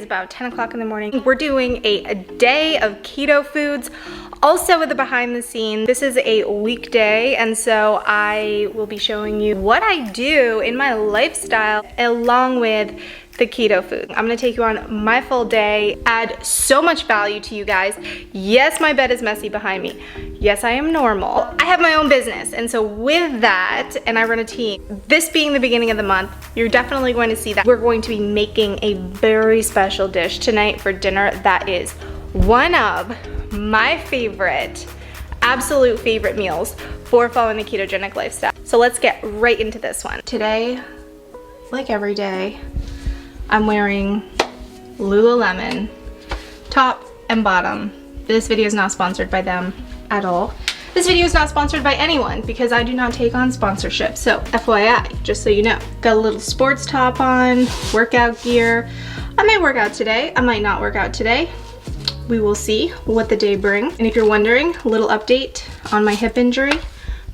about 10 o'clock in the morning. We're doing a day of keto foods. Also with the behind the scenes, this is a weekday, and so I will be showing you what I do in my lifestyle along with the keto food. I'm gonna take you on my full day, add so much value to you guys. Yes, my bed is messy behind me. Yes, I am normal. I have my own business, and so with that, and I run a team, this being the beginning of the month, you're definitely going to see that we're going to be making a very special dish tonight for dinner that is one of my favorite, absolute favorite meals for following the ketogenic lifestyle. So let's get right into this one. Today, like every day, I'm wearing Lululemon, top and bottom. This video is not sponsored by them at all. This video is not sponsored by anyone because I do not take on sponsorship. So FYI, just so you know. Got a little sports top on, workout gear. I might work out today, I might not work out today. We will see what the day brings. And if you're wondering, a little update on my hip injury.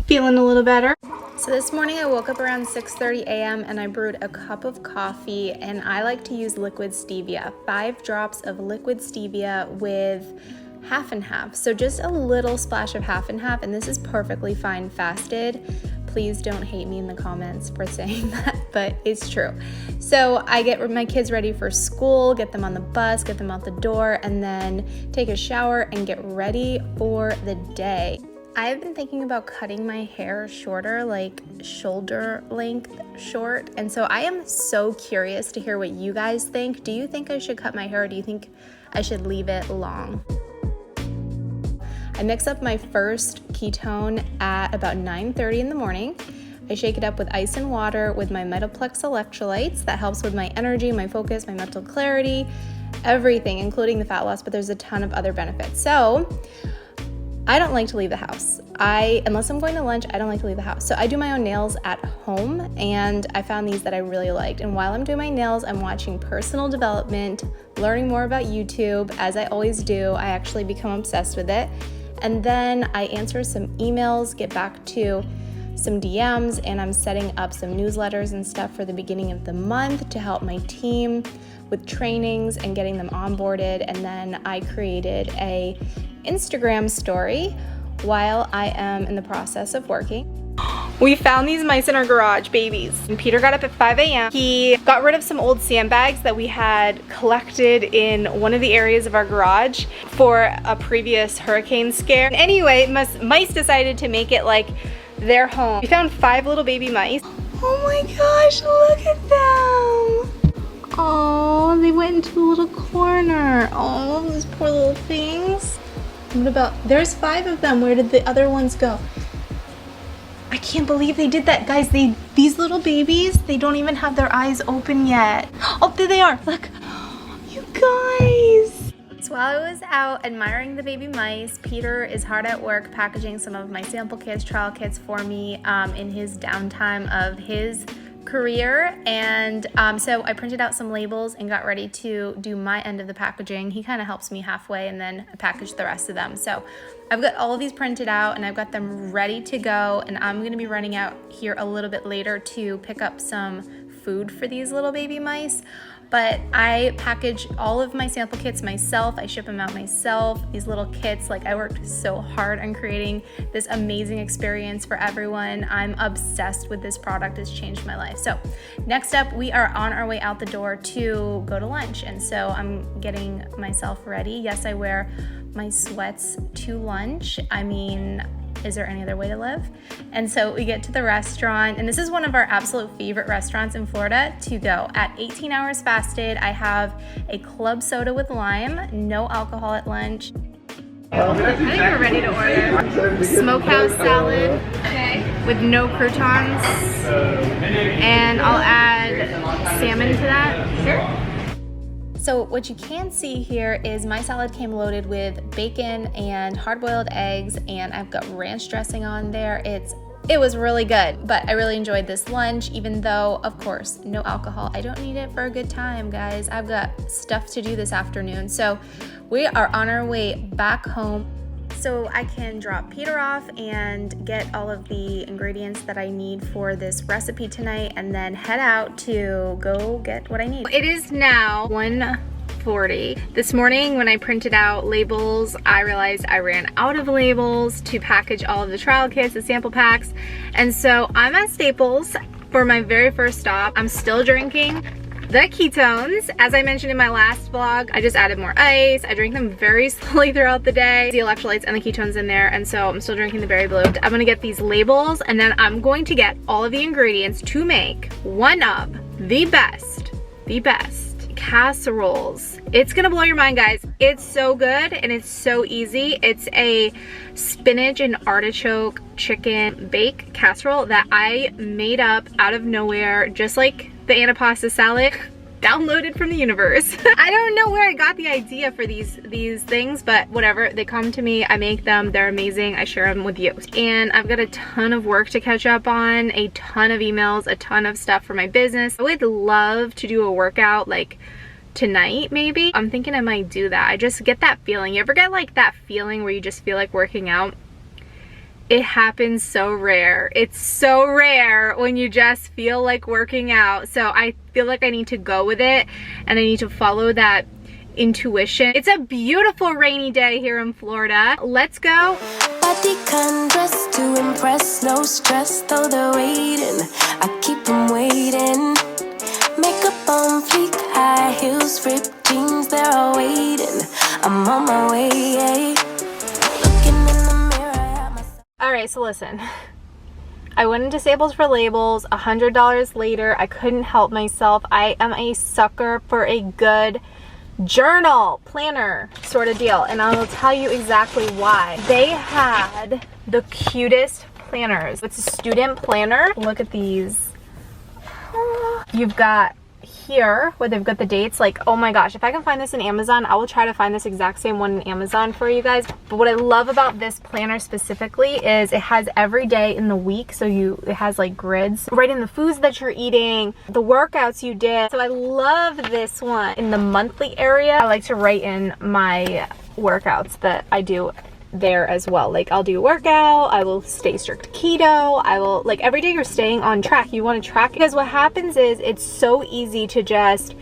Feeling a little better. So this morning I woke up around 6:30 a.m. and I brewed a cup of coffee, and I like to use liquid stevia. 5 drops of liquid stevia with half and half. So just a little splash of half and half, and this is perfectly fine fasted. Please don't hate me in the comments for saying that, but it's true. So I get my kids ready for school, get them on the bus, get them out the door, and then take a shower and get ready for the day. I've been thinking about cutting my hair shorter, like shoulder length short, and so I am so curious to hear what you guys think. Do you think I should cut my hair, or do you think I should leave it long? I mix up my first ketone at about 9:30 in the morning. I shake it up with ice and water with my MITOPLEX electrolytes. That helps with my energy, my focus, my mental clarity, everything, including the fat loss, but there's a ton of other benefits. So I don't like to leave the house. Unless I'm going to lunch, I don't like to leave the house. So I do my own nails at home, and I found these that I really liked. And while I'm doing my nails, I'm watching personal development, learning more about YouTube, as I always do. I actually become obsessed with it. And then I answer some emails, get back to some DMs, and I'm setting up some newsletters and stuff for the beginning of the month to help my team with trainings and getting them onboarded. And then I created a Instagram story while I am in the process of working. We found these mice in our garage, babies. And Peter got up at 5 a.m. He got rid of some old sandbags that we had collected in one of the areas of our garage for a previous hurricane scare. And anyway, mice decided to make it like their home. We found 5 little baby mice. Oh my gosh, look at them. Oh, they went into the little corner. Oh, those poor little things. What about, there's 5 of them. Where did the other ones go? I can't believe they did that. Guys, these little babies, they don't even have their eyes open yet. Oh, there they are, look. You guys. So while I was out admiring the baby mice, Peter is hard at work packaging some of my sample kits, trial kits for me in his downtime of his career. And so I printed out some labels and got ready to do my end of the packaging. He kind of helps me halfway, and then I package the rest of them. So I've got all of these printed out and I've got them ready to go, and I'm going to be running out here a little bit later to pick up some food for these little baby mice. But I package all of my sample kits myself. I ship them out myself. These little kits, like, I worked so hard on creating this amazing experience for everyone. I'm obsessed with this product. It's changed my life. So next up, we are on our way out the door to go to lunch. And so I'm getting myself ready. Yes, I wear my sweats to lunch. I mean, is there any other way to live? And so we get to the restaurant, and this is one of our absolute favorite restaurants in Florida to go. At 18 hours fasted, I have a club soda with lime, no alcohol at lunch. I think we're ready to order smokehouse salad with no croutons, and I'll add salmon to that. Sure. So what you can see here is my salad came loaded with bacon and hard-boiled eggs, and I've got ranch dressing on there. It was really good, but I really enjoyed this lunch, even though, of course, no alcohol. I don't need it for a good time, guys. I've got stuff to do this afternoon. So we are on our way back home so I can drop Peter off and get all of the ingredients that I need for this recipe tonight, and then head out to go get what I need. It is now 1 40. This morning when I printed out labels, I realized I ran out of labels to package all of the trial kits, the sample packs. And so I'm at Staples for my very first stop. I'm still drinking the ketones. As I mentioned in my last vlog, I just added more ice. I drink them very slowly throughout the day. The electrolytes and the ketones in there, and so I'm still drinking the berry blue. I'm gonna get these labels, and then I'm going to get all of the ingredients to make one of the best casseroles. It's gonna blow your mind, guys. It's so good and it's so easy. It's a spinach and artichoke chicken bake casserole that I made up out of nowhere, just like the antipasta salad, downloaded from the universe. I don't know where I got the idea for these things, but whatever, they come to me, I make them, they're amazing, I share them with you. And I've got a ton of work to catch up on, a ton of emails, a ton of stuff for my business. I would love to do a workout like tonight maybe. I'm thinking I might do that. I just get that feeling. You ever get like that feeling where you just feel like working out? It happens so rare. It's so rare when you just feel like working out. So I feel like I need to go with it and I need to follow that intuition. It's a beautiful rainy day here in Florida. Let's go. Body dress to impress, no stress, though they're waiting. I keep them waiting. Makeup on fleek, high heels, ripped jeans, they're all waiting. I'm on my way. All right, so listen, I went into Staples for labels. $100 later, I couldn't help myself. I am a sucker for a good journal planner sort of deal, and I will tell you exactly why. They had the cutest planners. It's a student planner. Look at these. You've got here where they've got the dates. Like, oh my gosh, if I can find this in Amazon, I will try to find this exact same one in Amazon for you guys. But what I love about this planner specifically is it has every day in the week, so it has like grids, write in the foods that you're eating, the workouts you did. So I love this one. In the monthly area, I like to write in my workouts that I do there as well. Like, I'll do a workout, I will stay strict keto, I will, like, every day you're staying on track. You want to track, because what happens is it's so easy to just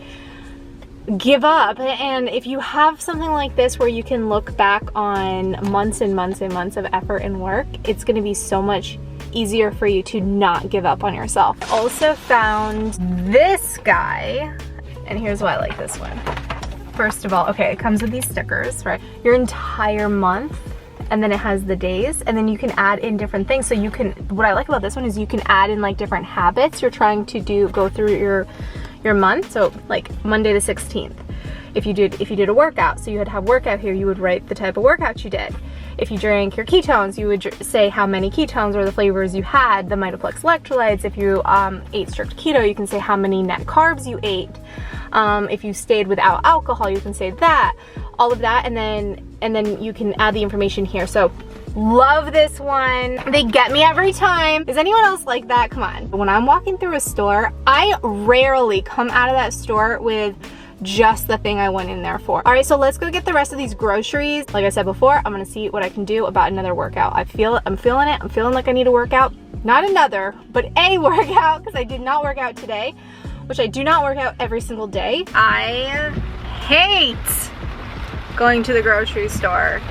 give up. And if you have something like this where you can look back on months and months and months of effort and work, it's going to be so much easier for you to not give up on yourself. Also found this guy, and here's why I like this one. First of all, okay, it comes with these stickers, right? Your entire month, and then it has the days, and then you can add in different things. So you can, what I like about this one is you can add in like different habits you're trying to go through your month. So like Monday the 16th, if you did a workout, so you had to have workout here, you would write the type of workout you did. If you drank your ketones, you would say how many ketones or the flavors you had, the MITOPLEX electrolytes. If you ate strict keto, you can say how many net carbs you ate. If you stayed without alcohol, you can say that, all of that, and then you can add the information here. So love this one. They get me every time. Is anyone else like that? Come on. When I'm walking through a store, I rarely come out of that store with just the thing I went in there for. All right, so let's go get the rest of these groceries. Like I said before, I'm gonna see what I can do about another workout. I'm feeling it. I'm feeling like I need a workout. Not another, but a workout, because I did not work out today, which I do not work out every single day. I hate going to the grocery store,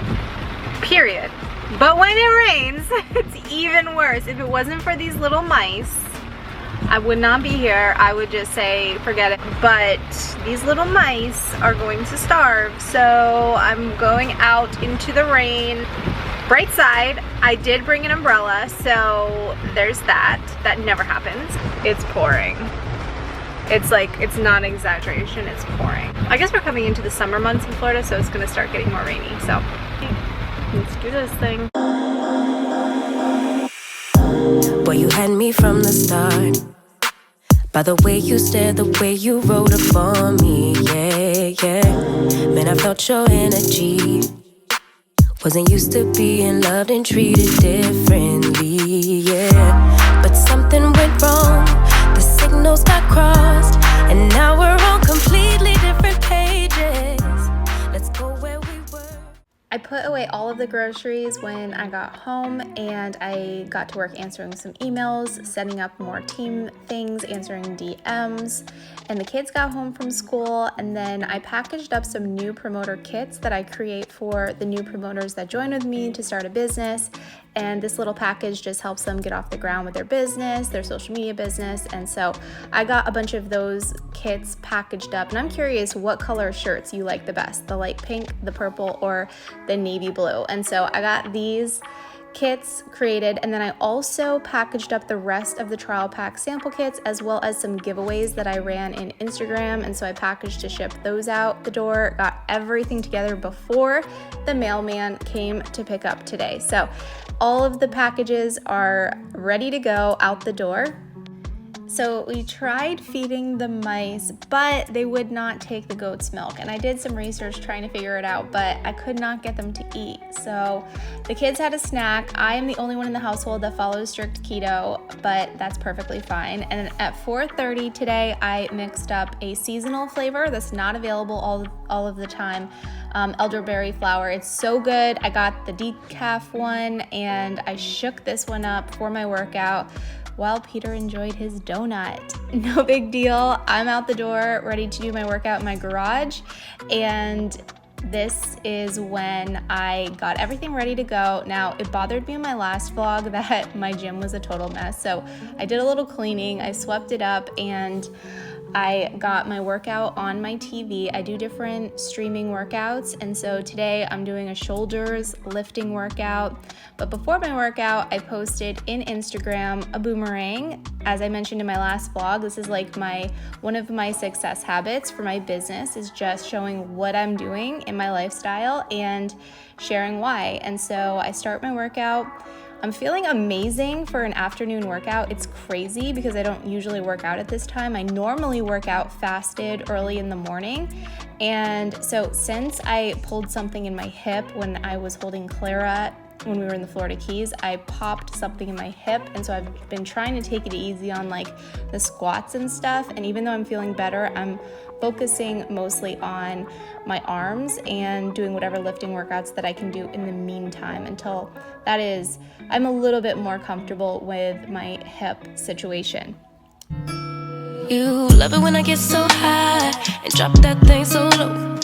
period. But when it rains, it's even worse. If it wasn't for these little mice, I would not be here. I would just say, forget it. But these little mice are going to starve, so I'm going out into the rain. Bright side, I did bring an umbrella, so there's that. That never happens. It's pouring. It's like, it's not an exaggeration, it's pouring. I guess we're coming into the summer months in Florida, so it's gonna start getting more rainy, so let's do this thing. Boy, you had me from the start. By the way you stared, the way you wrote up on me, yeah. Man, I felt your energy. Wasn't used to being loved and treated differently, yeah. But something went wrong, the signals got crossed, and now we're on completely different pages. Let's go where we were. I put away all of the groceries when I got home, and I got to work answering some emails, setting up more team things, answering DMs, and the kids got home from school, and then I packaged up some new promoter kits that I create for the new promoters that join with me to start a business. And this little package just helps them get off the ground with their business, their social media business. And so I got a bunch of those kits packaged up, and I'm curious what color shirts you like the best, the light pink, the purple, or the navy blue. And so I got these kits created, and then I also packaged up the rest of the trial pack sample kits, as well as some giveaways that I ran in Instagram. And so I packaged to ship those out the door, got everything together before the mailman came to pick up today. So all of the packages are ready to go out the door. So we tried feeding the mice, but they would not take the goat's milk. And I did some research trying to figure it out, but I could not get them to eat. So the kids had a snack. I am the only one in the household that follows strict keto, but that's perfectly fine. And at 4:30 today, I mixed up a seasonal flavor that's not available all of the time, elderberry flour. It's so good. I got the decaf one, and I shook this one up for my workout while Peter enjoyed his donut. No big deal. I'm out the door ready to do my workout in my garage, and this is when I got everything ready to go. Now, it bothered me in my last vlog that my gym was a total mess, so I did a little cleaning, I swept it up, and I got my workout on my TV. I do different streaming workouts, and so today I'm doing a shoulders lifting workout. But before my workout, I posted in Instagram a boomerang. As I mentioned in my last vlog, this is like one of my success habits for my business, is just showing what I'm doing in my lifestyle and sharing why. And so I start my workout. I'm feeling amazing for an afternoon workout. It's crazy because I don't usually work out at this time. I normally work out fasted early in the morning. And so since I pulled something in my hip when I was holding Clara when we were in the Florida Keys, I popped something in my hip. And so I've been trying to take it easy on like the squats and stuff. And even though I'm feeling better, I'm focusing mostly on my arms and doing whatever lifting workouts that I can do in the meantime until that is, I'm a little bit more comfortable with my hip situation. You love it when I get so high and drop that thing so low.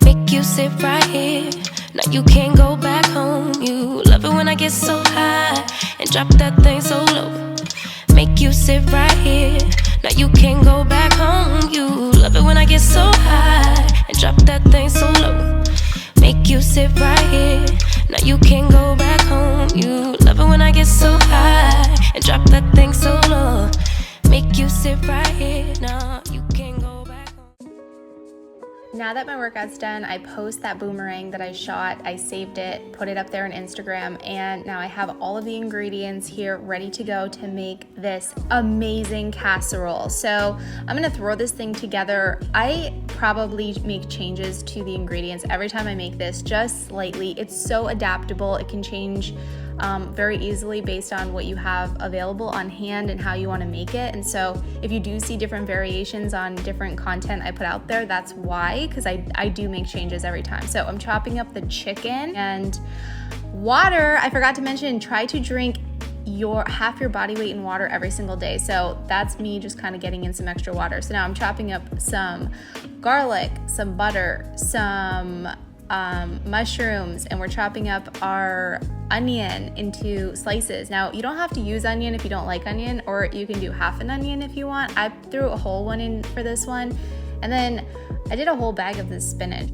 Make you sit right here. Now you can't go back home. You love it when I get so high and drop that thing so low. Make you sit right here. Now you can't go back home. You love it when I get so high and drop that thing so low. Make you sit right here. Now you can't go back home. You love it when I get so high and drop that thing so low. Make you sit right here. Now you can't go back home. Now that my workout's done, I post that boomerang that I shot. I saved it, put it up there on Instagram, and now I have all of the ingredients here ready to go to make this amazing casserole. So I'm gonna throw this thing together. I probably make changes to the ingredients every time I make this, just slightly. It's so adaptable. It can change very easily based on what you have available on hand and how you want to make it. And so if you do see different variations on different content I put out there, that's why, because I do make changes every time. So I'm chopping up the chicken and water. I forgot to mention, try to drink half your body weight in water every single day. So that's me just kind of getting in some extra water. So now I'm chopping up some garlic, some butter, some mushrooms, and we're chopping up our onion into slices. Now, you don't have to use onion if you don't like onion, or you can do half an onion if you want. I threw a whole one in for this one, and then I did a whole bag of this spinach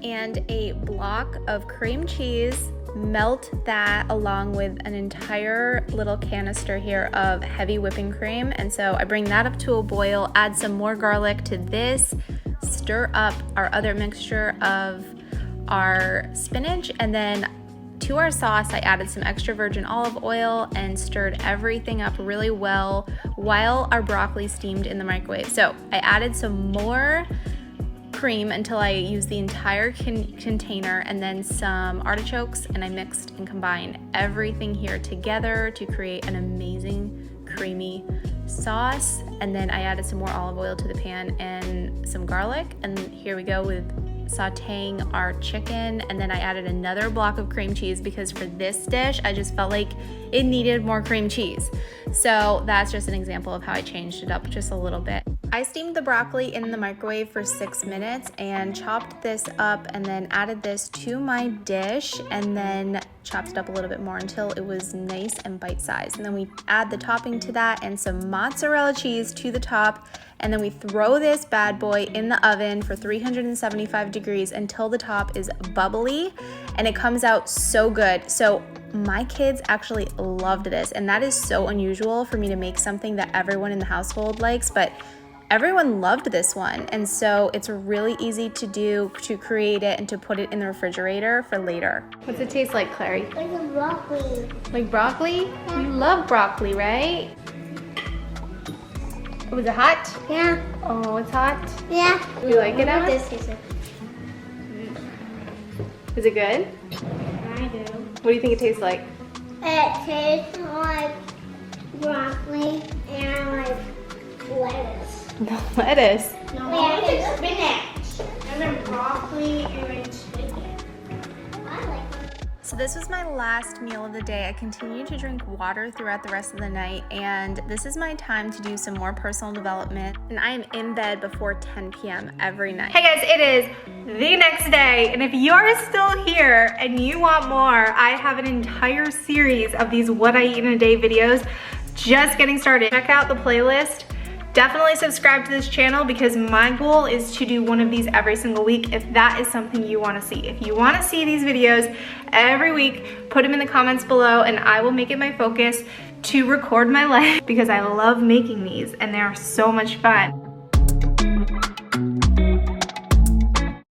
and a block of cream cheese. Melt that along with an entire little canister here of heavy whipping cream. And so I bring that up to a boil, add some more garlic to this, stir up our other mixture of our spinach, and then to our sauce, I added some extra virgin olive oil and stirred everything up really well while our broccoli steamed in the microwave. So I added some more cream until I used the entire container, and then some artichokes, and I mixed and combined everything here together to create an amazing creamy sauce. And then I added some more olive oil to the pan and some garlic, and here we go with sauteing our chicken, and then I added another block of cream cheese because for this dish, I just felt like it needed more cream cheese. So that's just an example of how I changed it up just a little bit. I steamed the broccoli in the microwave for 6 minutes and chopped this up and then added this to my dish and then chopped it up a little bit more until it was nice and bite-sized. And then we add the topping to that and some mozzarella cheese to the top, and then we throw this bad boy in the oven for 375 degrees until the top is bubbly, and it comes out so good. So my kids actually loved this, and that is so unusual for me to make something that everyone in the household likes, but everyone loved this one, and so it's really easy to do, to create it and to put it in the refrigerator for later. What's it taste like, Clary? Like a broccoli. Like broccoli? You love broccoli, right? Was it hot? Yeah. Oh, it's hot? Yeah. You like it, Emma? This tastes like. Is it good? I do. What do you think it tastes like? It tastes like broccoli and like lettuce. No lettuce. No, it's like spinach. And then broccoli and then chicken. I like it. So this was my last meal of the day. I continued to drink water throughout the rest of the night, and this is my time to do some more personal development, and I am in bed before 10 p.m. every night. Hey guys, it is the next day, and if you're still here and you want more, I have an entire series of these what I eat in a day videos just getting started. Check out the playlist. Definitely subscribe to this channel because my goal is to do one of these every single week if that is something you want to see. If you want to see these videos every week, put them in the comments below and I will make it my focus to record my life because I love making these and they are so much fun.